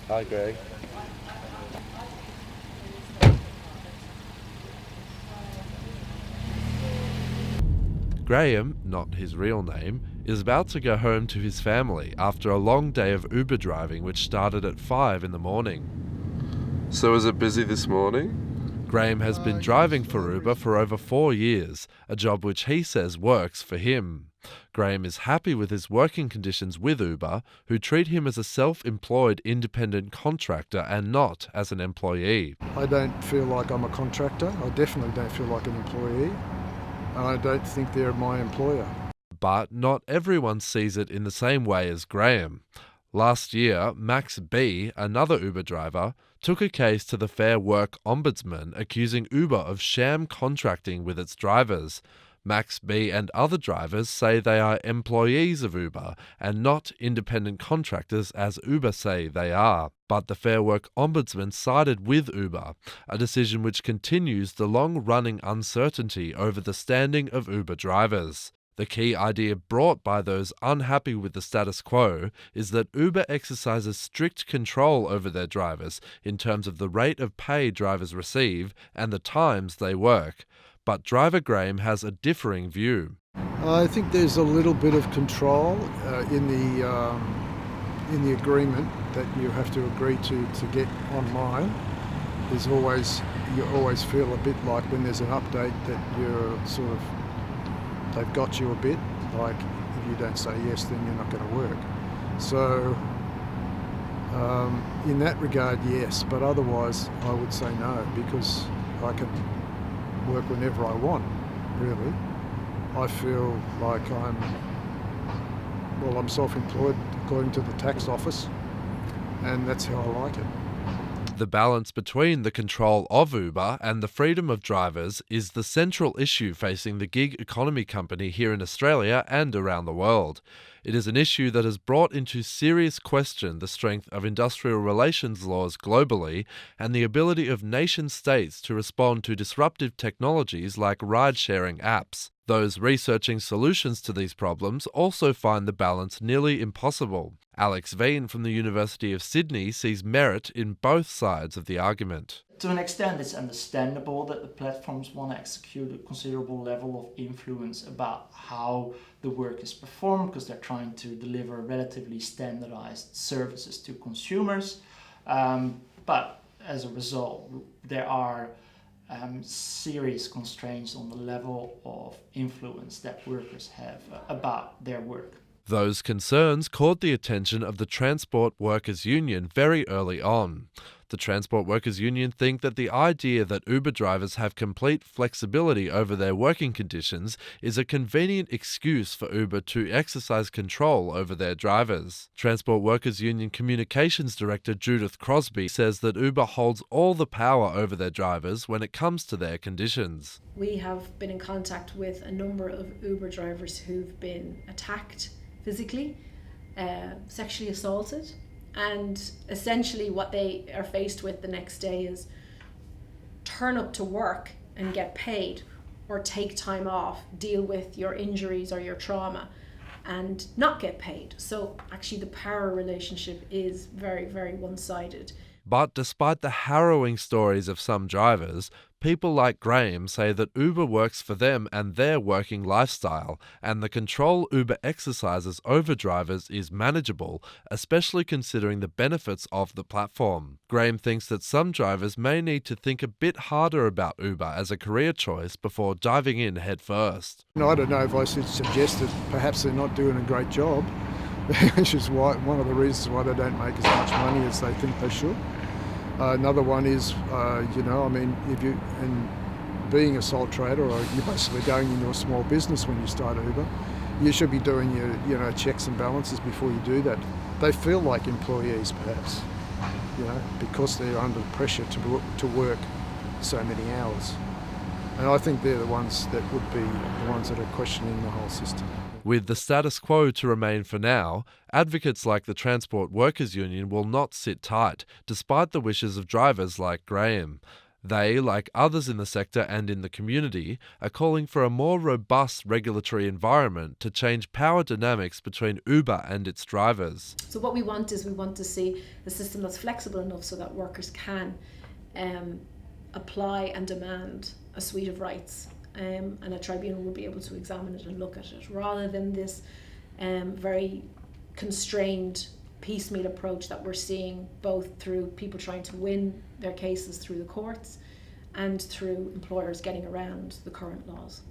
Hi, Greg. Graham, not his real name, is about to go home to his family after a long day of Uber driving which started at 5 in the morning. So is it busy this morning? Graham has been driving for Uber for over 4 years, a job which he says works for him. Graham is happy with his working conditions with Uber, who treat him as a self-employed independent contractor and not as an employee. I don't feel like I'm a contractor. I definitely don't feel like an employee. And I don't think they're my employer. But not everyone sees it in the same way as Graham. Last year, Max B, another Uber driver, took a case to the Fair Work Ombudsman accusing Uber of sham contracting with its drivers. Max B and other drivers say they are employees of Uber and not independent contractors as Uber say they are. But the Fair Work Ombudsman sided with Uber, a decision which continues the long-running uncertainty over the standing of Uber drivers. The key idea brought by those unhappy with the status quo is that Uber exercises strict control over their drivers in terms of the rate of pay drivers receive and the times they work. But driver Graham has a differing view. I think there's a little bit of control in the agreement that you have to agree to get online. You always feel a bit like when there's an update that they've got you a bit, like if you don't say yes then you're not going to work. So in that regard, yes, but otherwise I would say no, because I can work whenever I want, really. I feel like I'm self-employed according to the tax office, and that's how I like it. The balance between the control of Uber and the freedom of drivers is the central issue facing the gig economy company here in Australia and around the world. It is an issue that has brought into serious question the strength of industrial relations laws globally and the ability of nation states to respond to disruptive technologies like ride-sharing apps. Those researching solutions to these problems also find the balance nearly impossible. Alex Veen from the University of Sydney sees merit in both sides of the argument. To an extent, it's understandable that the platforms want to execute a considerable level of influence about how the work is performed, because they're trying to deliver relatively standardized services to consumers. But as a result, there are serious constraints on the level of influence that workers have about their work. Those concerns caught the attention of the Transport Workers Union very early on. The Transport Workers Union think that the idea that Uber drivers have complete flexibility over their working conditions is a convenient excuse for Uber to exercise control over their drivers. Transport Workers Union Communications Director Judith Crosby says that Uber holds all the power over their drivers when it comes to their conditions. We have been in contact with a number of Uber drivers who've been attacked physically, sexually assaulted, and essentially what they are faced with the next day is turn up to work and get paid, or take time off, deal with your injuries or your trauma and not get paid. So actually the power relationship is very, very one-sided. But despite the harrowing stories of some drivers, people like Graham say that Uber works for them and their working lifestyle, and the control Uber exercises over drivers is manageable, especially considering the benefits of the platform. Graham thinks that some drivers may need to think a bit harder about Uber as a career choice before diving in headfirst. I don't know if I should suggest that perhaps they're not doing a great job, which is one of the reasons why they don't make as much money as they think they should. Another one is, being a sole trader, or you're basically going into a small business when you start Uber, you should be doing your checks and balances before you do that. They feel like employees, perhaps, because they're under pressure to work so many hours. And I think they're the ones that would be the ones that are questioning the whole system. With the status quo to remain for now, advocates like the Transport Workers Union will not sit tight, despite the wishes of drivers like Graham. They, like others in the sector and in the community, are calling for a more robust regulatory environment to change power dynamics between Uber and its drivers. So what we want to see a system that's flexible enough so that workers can apply and demand a suite of rights, and a tribunal will be able to examine it and look at it, rather than this very constrained piecemeal approach that we're seeing, both through people trying to win their cases through the courts and through employers getting around the current laws.